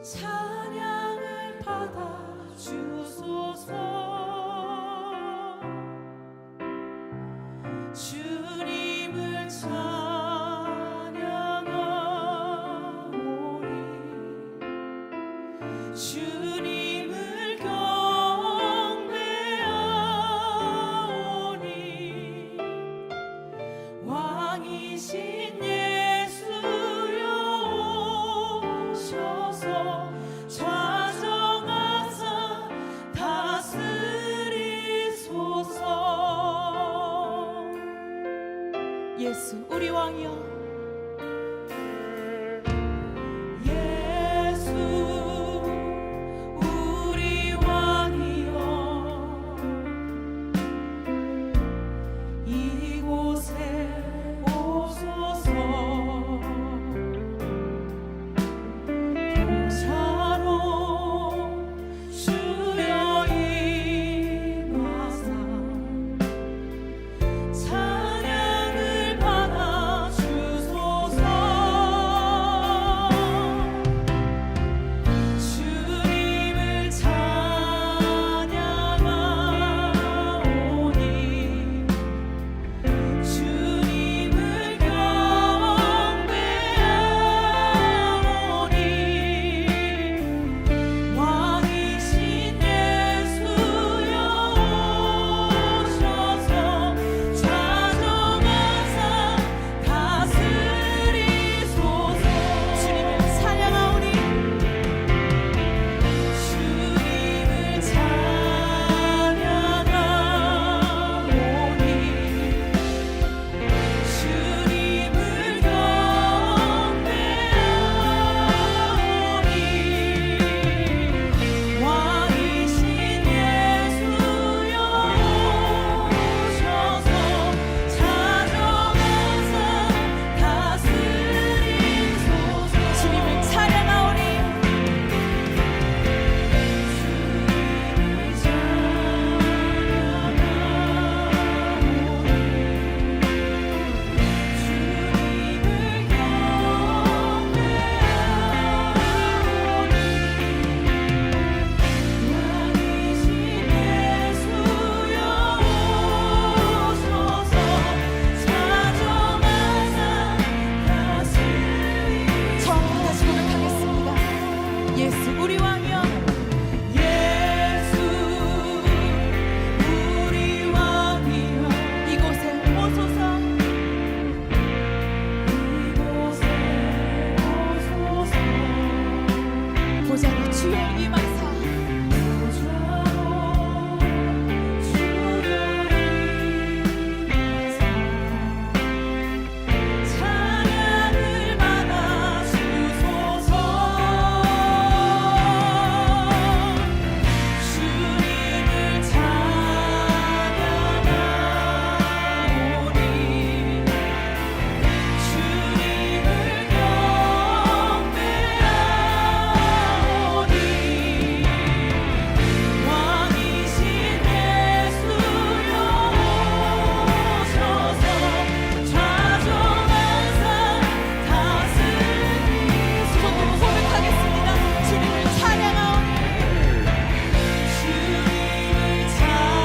찬양을 받아 주소서. 주님을 찬양하오니 주님을 경배하오니 왕이신 예수여 오셔서 좌정하사 다스리소서. 예수 우리 왕이여, 예수 우리 왕이여, 이곳에 오소서. 보좌로 주여 임하사 찬양을 받아 주소서. 주님을 찬양하오니 주님을 경배하오니 왕이신 예수여 오셔서 좌정하사 다스리소서. 주님을 찬양하오니 주님을 찬양하오니 주님을 경배하오니 왕이신 예수여 오셔서 좌정하사 다스리소서. 주님을 찬양하오니 예수 우리 왕이여, 예수 우리 왕이여, 이곳에 오소서. 이곳에 오소서. 보좌로 주여 임하사 보좌로 주여 임하사 찬양을 받아 주소서. 주님을 찬양하오니 주님을 경배하오니 왕이신 예수여 오셔서 좌정하사 다스리소서. 고백하겠습니다. 주님을 찬양하오니 주님을 찬양하오니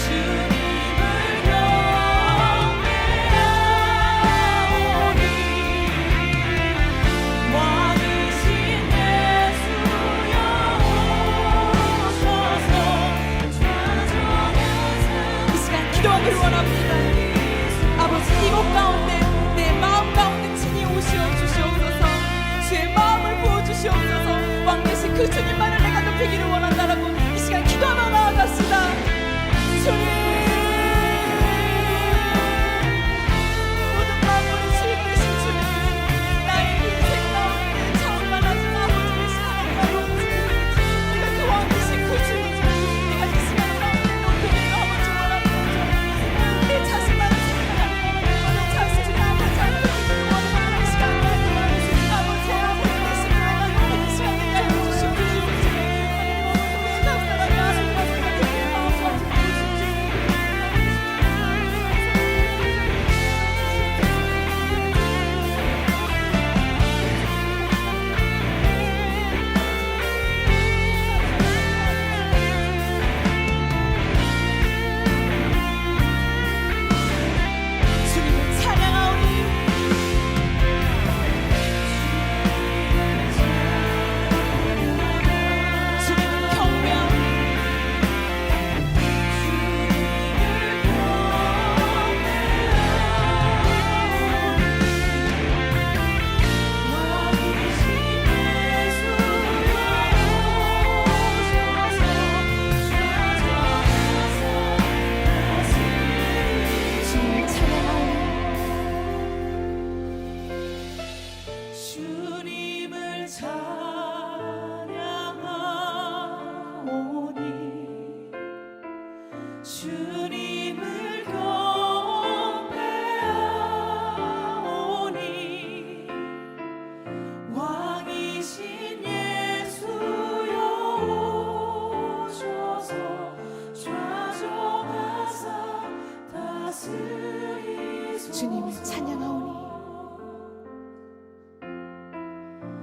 주님을 경배하오니 왕이신 예수여 오셔서 좌정하사. 이 시간 기도하기를 원합니다. 아버지, 이곳 가운데 내 마음 가운데 친히 오시어 주시옵소서. 주의 마음을 부어주시옵소서. 왕 대신 그 주님만을 내가 높이기를 원한다라고 이 시간 기도하며 나아갑시다. 주님, 모든 마음으로 주님 되신 주님, 나의 인생 가운데 자원만하신 아버지를 사랑하고 내가 그 왕 대신 그 주님, 내가 이 시간 가운데 높이기를 원합니다. 내 자신만을 생각하는 자신을 아버지 앞에 주님을 찬양하오니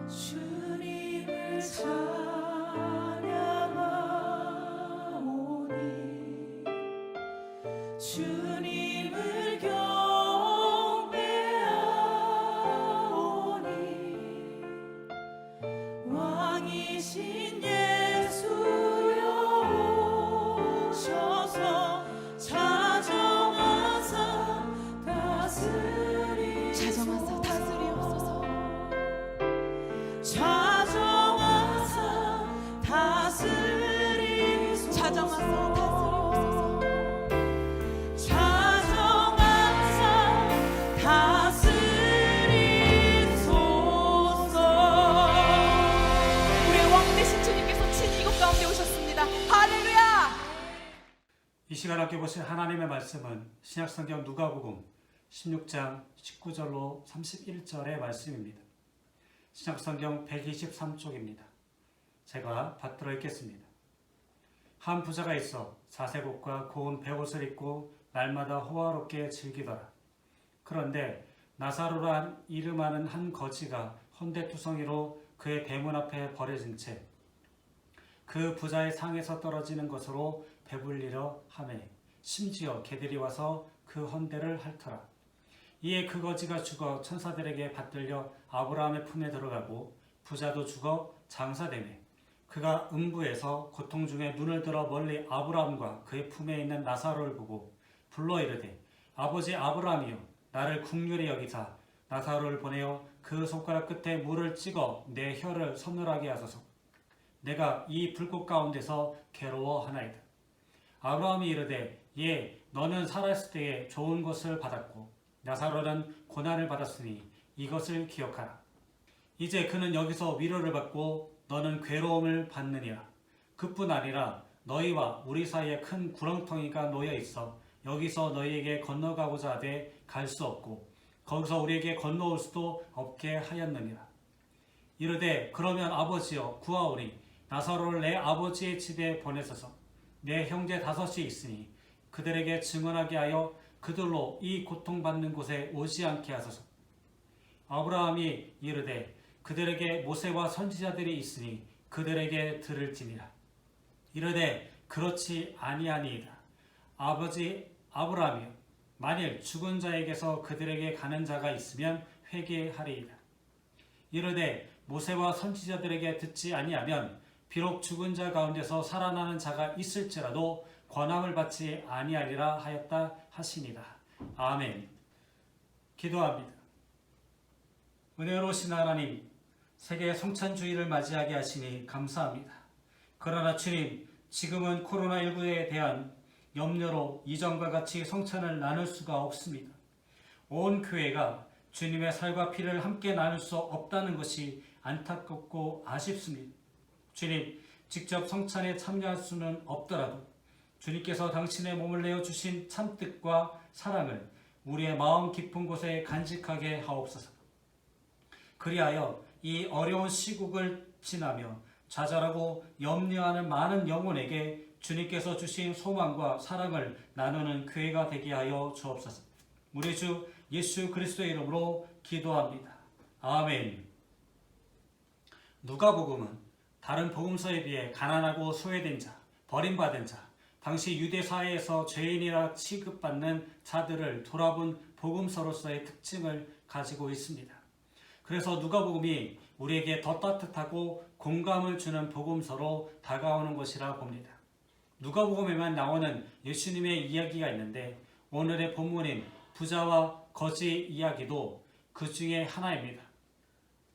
주님을 찬양하오니 주님을 경배하오니 왕이신 예수여 오셔서 자정하사 자정하사 다스리옵소서. 자정하사 다스리소서. 자정하사 다스리옵소서. 자정하사 다스리소서. 우리의 왕 되신 주님께서 친히 이곳 가운데 오셨습니다. 할렐루야. 이 시간 함께 보실 하나님의 말씀은 신약성경 누가복음 16장 19절로 31절의 말씀입니다. 신약성경 123쪽입니다. 제가 받들어 읽겠습니다. 한 부자가 있어 자색옷과 고운 베옷을 입고 날마다 호화롭게 즐기더라. 그런데 나사로란 이름하는 한 거지가 헌데투성이로 그의 대문 앞에 버려진 채 그 부자의 상에서 떨어지는 것으로 배불리려 하매 심지어 개들이 와서 그 헌대를 핥더라. 이에 그 거지가 죽어 천사들에게 받들려 아브라함의 품에 들어가고 부자도 죽어 장사되매 그가 음부에서 고통 중에 눈을 들어 멀리 아브라함과 그의 품에 있는 나사로를 보고 불러 이르되 아버지 아브라함이여 나를 긍휼히 여기사 나사로를 보내어 그 손가락 끝에 물을 찍어 내 혀를 서늘하게 하소서. 내가 이 불꽃 가운데서 괴로워하나이다. 아브라함이 이르되 예 너는 살아있을 때에 좋은 것을 받았고 나사로는 고난을 받았으니 이것을 기억하라. 이제 그는 여기서 위로를 받고 너는 괴로움을 받느니라. 그뿐 아니라 너희와 우리 사이에 큰 구렁텅이가 놓여 있어 여기서 너희에게 건너가고자 하되 갈 수 없고 거기서 우리에게 건너올 수도 없게 하였느니라. 이르되 그러면 아버지여 구하오니 나사로를 내 아버지의 집에 보내소서. 내 형제 5이 있으니 그들에게 증언하게 하여 그들로 이 고통받는 곳에 오지 않게 하소서. 아브라함이 이르되 그들에게 모세와 선지자들이 있으니 그들에게 들을지니라. 이르되 그렇지 아니하니이다. 아버지 아브라함이여 만일 죽은 자에게서 그들에게 가는 자가 있으면 회개하리이다. 이르되 모세와 선지자들에게 듣지 아니하면 비록 죽은 자 가운데서 살아나는 자가 있을지라도 권함을 받지 아니하리라 하였다 하시니라. 아멘. 기도합니다. 은혜로우신 하나님, 세계 성찬주의를 맞이하게 하시니 감사합니다. 그러나 주님, 지금은 코로나19에 대한 염려로 이전과 같이 성찬을 나눌 수가 없습니다. 온 교회가 주님의 살과 피를 함께 나눌 수 없다는 것이 안타깝고 아쉽습니다. 주님, 직접 성찬에 참여할 수는 없더라도 주님께서 당신의 몸을 내어주신 참뜻과 사랑을 우리의 마음 깊은 곳에 간직하게 하옵소서. 그리하여 이 어려운 시국을 지나며 좌절하고 염려하는 많은 영혼에게 주님께서 주신 소망과 사랑을 나누는 교회가 되게 하여 주옵소서. 우리 주 예수 그리스도의 이름으로 기도합니다. 아멘. 누가복음은 다른 복음서에 비해 가난하고 소외된 자, 버림받은 자, 당시 유대 사회에서 죄인이라 취급받는 자들을 돌아본 복음서로서의 특징을 가지고 있습니다. 그래서 누가복음이 우리에게 더 따뜻하고 공감을 주는 복음서로 다가오는 것이라 봅니다. 누가복음에만 나오는 예수님의 이야기가 있는데 오늘의 본문인 부자와 거지 이야기도 그 중에 하나입니다.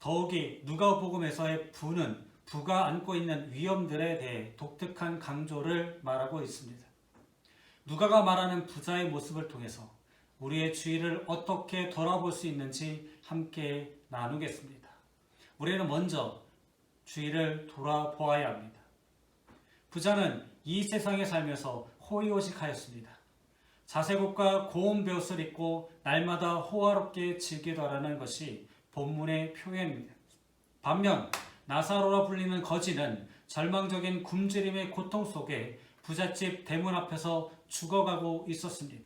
더욱이 누가복음에서의 부는 부가 안고 있는 위험들에 대해 독특한 강조를 말하고 있습니다. 누가가 말하는 부자의 모습을 통해서 우리의 주의를 어떻게 돌아볼 수 있는지 함께 나누겠습니다. 우리는 먼저 주의를 돌아보아야 합니다. 부자는 이 세상에 살면서 호의호식하였습니다. 자색옷과 고운 베옷을 입고 날마다 호화롭게 즐기더라는 것이 본문의 표현입니다. 반면 나사로라 불리는 거지는 절망적인 굶주림의 고통 속에 부잣집 대문 앞에서 죽어가고 있었습니다.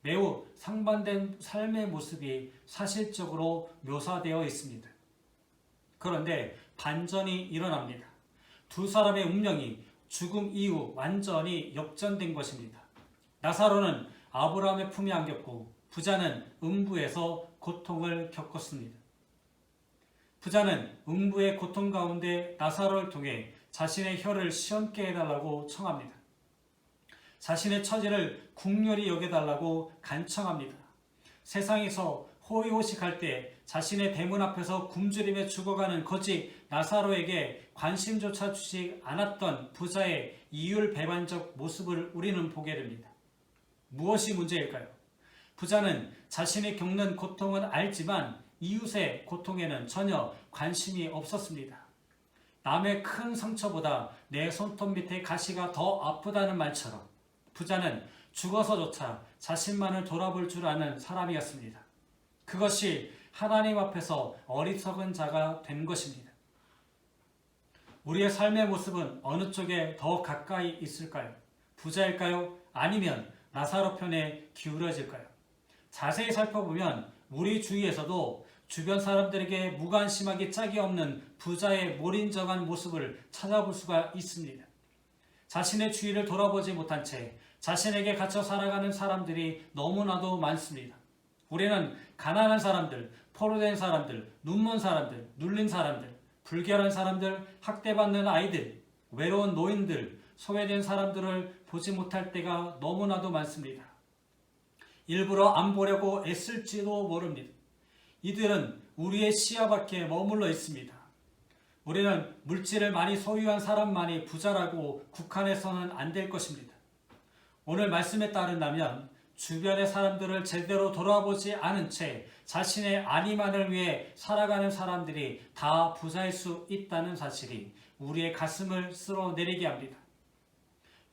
매우 상반된 삶의 모습이 사실적으로 묘사되어 있습니다. 그런데 반전이 일어납니다. 두 사람의 운명이 죽음 이후 완전히 역전된 것입니다. 나사로는 아브라함의 품에 안겼고 부자는 음부에서 고통을 겪었습니다. 부자는 음부의 고통 가운데 나사로를 통해 자신의 혀를 시원케 해달라고 청합니다. 자신의 처지를 국률이 여겨달라고 간청합니다. 세상에서 호의호식할 때 자신의 대문 앞에서 굶주림에 죽어가는 거지 나사로에게 관심조차 주지 않았던 부자의 이율배반적 모습을 우리는 보게 됩니다. 무엇이 문제일까요? 부자는 자신이 겪는 고통은 알지만 이웃의 고통에는 전혀 관심이 없었습니다. 남의 큰 상처보다 내 손톱 밑에 가시가 더 아프다는 말처럼 부자는 죽어서조차 자신만을 돌아볼 줄 아는 사람이었습니다. 그것이 하나님 앞에서 어리석은 자가 된 것입니다. 우리의 삶의 모습은 어느 쪽에 더 가까이 있을까요? 부자일까요? 아니면 나사로 편에 기울어질까요? 자세히 살펴보면 우리 주위에서도 주변 사람들에게 무관심하기 짝이 없는 부자의 몰인정한 모습을 찾아볼 수가 있습니다. 자신의 주위를 돌아보지 못한 채 자신에게 갇혀 살아가는 사람들이 너무나도 많습니다. 우리는 가난한 사람들, 포로된 사람들, 눈먼 사람들, 눌린 사람들, 불결한 사람들, 학대받는 아이들, 외로운 노인들, 소외된 사람들을 보지 못할 때가 너무나도 많습니다. 일부러 안 보려고 애쓸지도 모릅니다. 이들은 우리의 시야 밖에 머물러 있습니다. 우리는 물질을 많이 소유한 사람만이 부자라고 국한해서는 안 될 것입니다. 오늘 말씀에 따른다면 주변의 사람들을 제대로 돌아보지 않은 채 자신의 안위만을 위해 살아가는 사람들이 다 부자일 수 있다는 사실이 우리의 가슴을 쓸어내리게 합니다.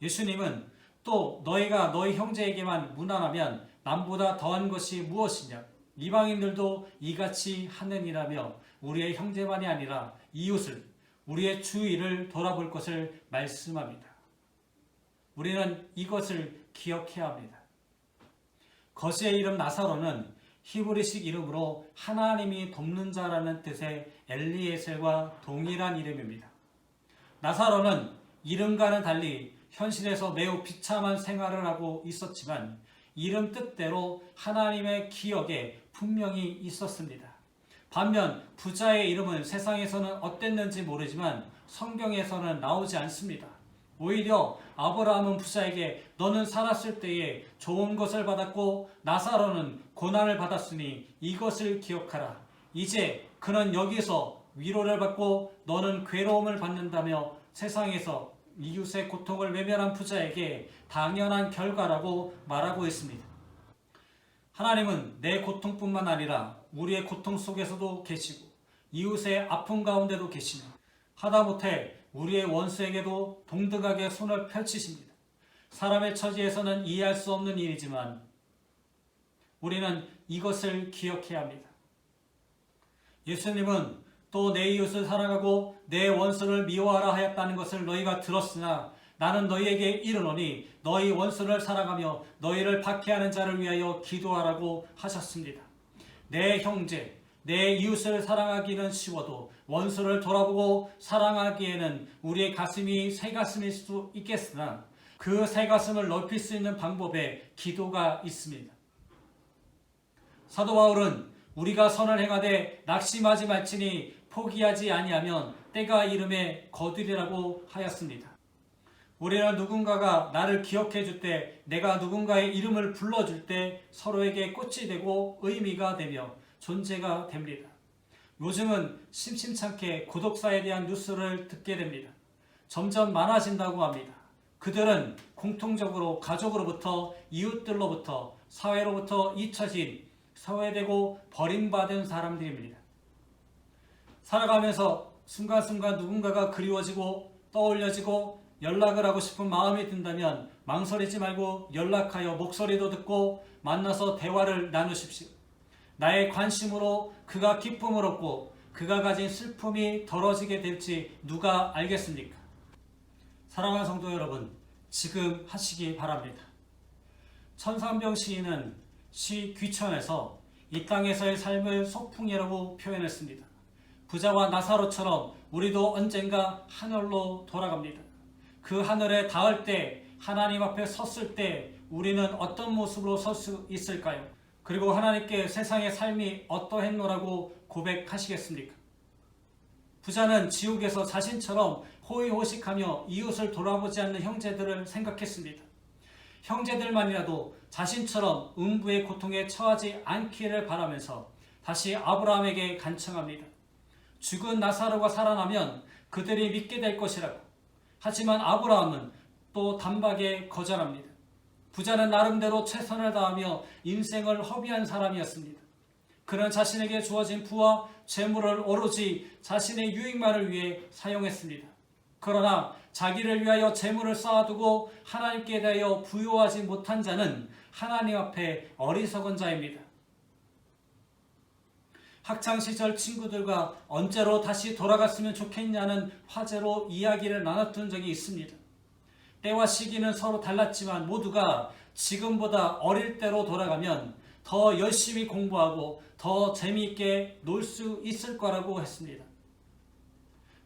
예수님은 또 너희가 너희 형제에게만 무난하면 남보다 더한 것이 무엇이냐? 이방인들도 이같이 하느니라며 우리의 형제만이 아니라 이웃을, 우리의 주위를 돌아볼 것을 말씀합니다. 우리는 이것을 기억해야 합니다. 거지의 이름 나사로는 히브리식 이름으로 하나님이 돕는 자라는 뜻의 엘리에셀과 동일한 이름입니다. 나사로는 이름과는 달리 현실에서 매우 비참한 생활을 하고 있었지만 이름 뜻대로 하나님의 기억에 분명히 있었습니다. 반면 부자의 이름은 세상에서는 어땠는지 모르지만 성경에서는 나오지 않습니다. 오히려 아브라함은 부자에게 너는 살았을 때에 좋은 것을 받았고 나사로는 고난을 받았으니 이것을 기억하라. 이제 그는 여기서 위로를 받고 너는 괴로움을 받는다며 세상에서 이웃의 고통을 외면한 부자에게 당연한 결과라고 말하고 있습니다. 하나님은 내 고통뿐만 아니라 우리의 고통 속에서도 계시고 이웃의 아픔 가운데도 계시며 하다못해 우리의 원수에게도 동등하게 손을 펼치십니다. 사람의 처지에서는 이해할 수 없는 일이지만 우리는 이것을 기억해야 합니다. 예수님은 또 내 이웃을 사랑하고 내 원수를 미워하라 하였다는 것을 너희가 들었으나 나는 너희에게 이르노니 너희 원수를 사랑하며 너희를 박해하는 자를 위하여 기도하라고 하셨습니다. 내 형제, 내 이웃을 사랑하기는 쉬워도 원수를 돌아보고 사랑하기에는 우리의 가슴이 새 가슴일 수도 있겠으나 그 새 가슴을 넓힐 수 있는 방법에 기도가 있습니다. 사도 바울은 우리가 선을 행하되 낙심하지 말지니 포기하지 아니하면 때가 이름에 거두리라고 하였습니다. 우리는 누군가가 나를 기억해 줄 때, 내가 누군가의 이름을 불러줄 때 서로에게 꽃이 되고 의미가 되며 존재가 됩니다. 요즘은 심심찮게 구독사에 대한 뉴스를 듣게 됩니다. 점점 많아진다고 합니다. 그들은 공통적으로 가족으로부터, 이웃들로부터, 사회로부터 잊혀진, 소외되고 버림받은 사람들입니다. 살아가면서 순간순간 누군가가 그리워지고 떠올려지고 연락을 하고 싶은 마음이 든다면 망설이지 말고 연락하여 목소리도 듣고 만나서 대화를 나누십시오. 나의 관심으로 그가 기쁨을 얻고 그가 가진 슬픔이 덜어지게 될지 누가 알겠습니까? 사랑하는 성도 여러분, 지금 하시기 바랍니다. 천상병 시인은 시 귀천에서 이 땅에서의 삶을 소풍이라고 표현했습니다. 부자와 나사로처럼 우리도 언젠가 하늘로 돌아갑니다. 그 하늘에 닿을 때, 하나님 앞에 섰을 때 우리는 어떤 모습으로 설 수 있을까요? 그리고 하나님께 세상의 삶이 어떠했노라고 고백하시겠습니까? 부자는 지옥에서 자신처럼 호의호식하며 이웃을 돌아보지 않는 형제들을 생각했습니다. 형제들만이라도 자신처럼 음부의 고통에 처하지 않기를 바라면서 다시 아브라함에게 간청합니다. 죽은 나사로가 살아나면 그들이 믿게 될 것이라고. 하지만 아브라함은 또 단박에 거절합니다. 부자는 나름대로 최선을 다하며 인생을 허비한 사람이었습니다. 그는 자신에게 주어진 부와 재물을 오로지 자신의 유익만을 위해 사용했습니다. 그러나 자기를 위하여 재물을 쌓아두고 하나님께 대하여 부요하지 못한 자는 하나님 앞에 어리석은 자입니다. 학창시절 친구들과 언제로 다시 돌아갔으면 좋겠냐는 화제로 이야기를 나눴던 적이 있습니다. 때와 시기는 서로 달랐지만 모두가 지금보다 어릴 때로 돌아가면 더 열심히 공부하고 더 재미있게 놀 수 있을 거라고 했습니다.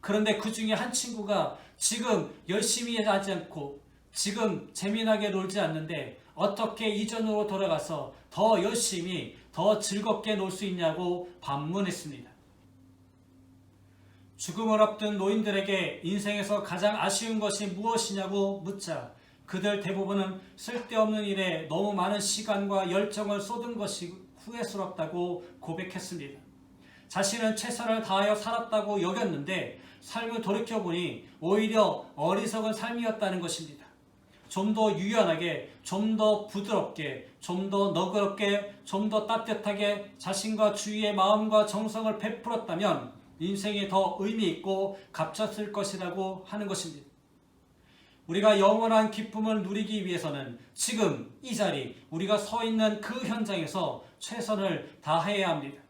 그런데 그 중에 한 친구가 지금 열심히 하지 않고 지금 재미나게 놀지 않는데 어떻게 이전으로 돌아가서 더 열심히 더 즐겁게 놀 수 있냐고 반문했습니다. 죽음을 앞둔 노인들에게 인생에서 가장 아쉬운 것이 무엇이냐고 묻자 그들 대부분은 쓸데없는 일에 너무 많은 시간과 열정을 쏟은 것이 후회스럽다고 고백했습니다. 자신은 최선을 다하여 살았다고 여겼는데 삶을 돌이켜보니 오히려 어리석은 삶이었다는 것입니다. 좀 더 유연하게, 좀 더 부드럽게, 좀 더 너그럽게, 좀 더 따뜻하게 자신과 주위의 마음과 정성을 베풀었다면 인생이 더 의미 있고 값졌을 것이라고 하는 것입니다. 우리가 영원한 기쁨을 누리기 위해서는 지금 이 자리, 우리가 서 있는 그 현장에서 최선을 다해야 합니다.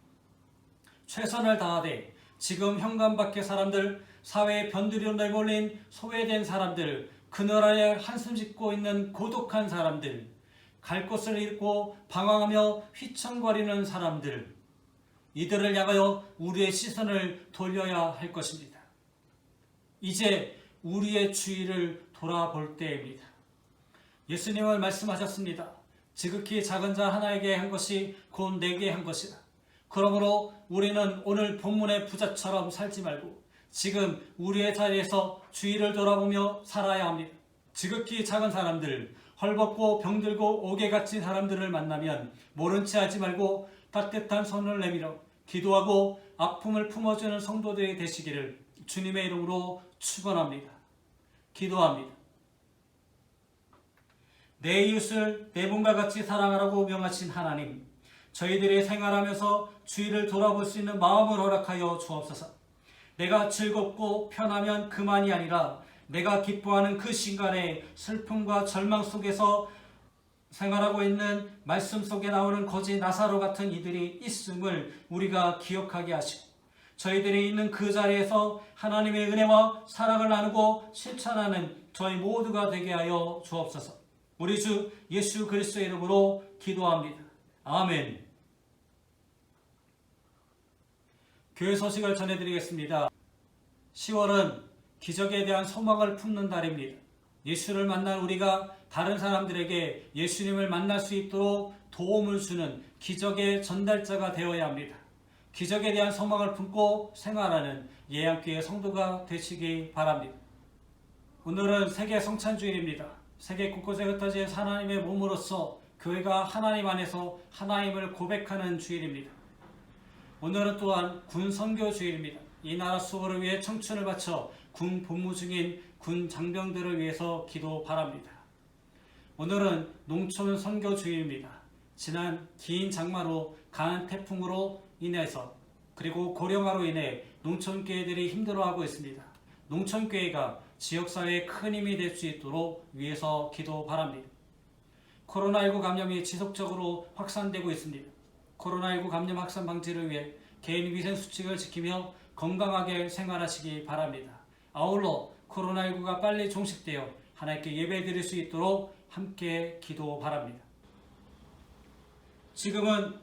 최선을 다하되 지금 현관 밖의 사람들, 사회의 변두리로 내몰린 소외된 사람들, 그늘에 한숨 짓고 있는 고독한 사람들, 갈 곳을 잃고 방황하며 휘청거리는 사람들, 이들을 향하여 우리의 시선을 돌려야 할 것입니다. 이제 우리의 주의를 돌아볼 때입니다. 예수님은 말씀하셨습니다. 지극히 작은 자 하나에게 한 것이 곧 내게 한 것이다. 그러므로 우리는 오늘 본문의 부자처럼 살지 말고 지금 우리의 자리에서 주위를 돌아보며 살아야 합니다. 지극히 작은 사람들, 헐벗고 병들고 옥에 갇힌 사람들을 만나면 모른 체 하지 말고 따뜻한 손을 내밀어 기도하고 아픔을 품어주는 성도들이 되시기를 주님의 이름으로 축원합니다. 기도합니다. 내 이웃을 내 몸과 같이 사랑하라고 명하신 하나님, 저희들이 생활하면서 주위를 돌아볼 수 있는 마음을 허락하여 주옵소서. 내가 즐겁고 편하면 그만이 아니라 내가 기뻐하는 그 순간에 슬픔과 절망 속에서 생활하고 있는 말씀 속에 나오는 거지 나사로 같은 이들이 있음을 우리가 기억하게 하시고 저희들이 있는 그 자리에서 하나님의 은혜와 사랑을 나누고 실천하는 저희 모두가 되게 하여 주옵소서. 우리 주 예수 그리스도의 이름으로 기도합니다. 아멘. 교회 소식을 전해드리겠습니다. 10월은 기적에 대한 소망을 품는 달입니다. 예수를 만난 우리가 다른 사람들에게 예수님을 만날 수 있도록 도움을 주는 기적의 전달자가 되어야 합니다. 기적에 대한 소망을 품고 생활하는 예양교회 성도가 되시기 바랍니다. 오늘은 세계 성찬주일입니다. 세계 곳곳에 흩어진 하나님의 몸으로서 교회가 하나님 안에서 하나님을 고백하는 주일입니다. 오늘은 또한 군 선교 주일입니다. 이 나라 수호를 위해 청춘을 바쳐 군 복무 중인 군 장병들을 위해서 기도 바랍니다. 오늘은 농촌 선교 주일입니다. 지난 긴 장마로 강한 태풍으로 인해서 그리고 고령화로 인해 농촌교회들이 힘들어하고 있습니다. 농촌교회가 지역사회에 큰 힘이 될 수 있도록 위해서 기도 바랍니다. 코로나19 감염이 지속적으로 확산되고 있습니다. 코로나19 감염 확산 방지를 위해 개인 위생 수칙을 지키며 건강하게 생활하시기 바랍니다. 아울러 코로나19가 빨리 종식되어 하나님께 예배드릴 수 있도록 함께 기도 바랍니다. 지금은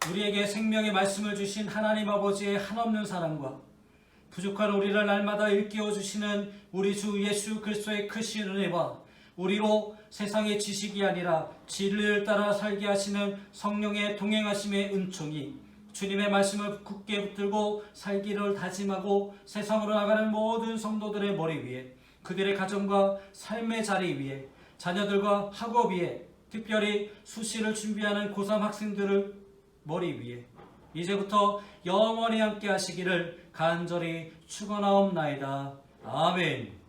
우리에게 생명의 말씀을 주신 하나님 아버지의 한없는 사랑과 부족한 우리를 날마다 일깨워 주시는 우리 주 예수 그리스도의 크신 은혜와 우리로 세상의 지식이 아니라 진리를 따라 살게 하시는 성령의 동행하심의 은총이 주님의 말씀을 굳게 붙들고 살기를 다짐하고 세상으로 나가는 모든 성도들의 머리 위에, 그들의 가정과 삶의 자리 위에, 자녀들과 학업 위에, 특별히 수시를 준비하는 고3 학생들을 머리 위에 이제부터 영원히 함께 하시기를 간절히 축원하옵나이다. 아멘.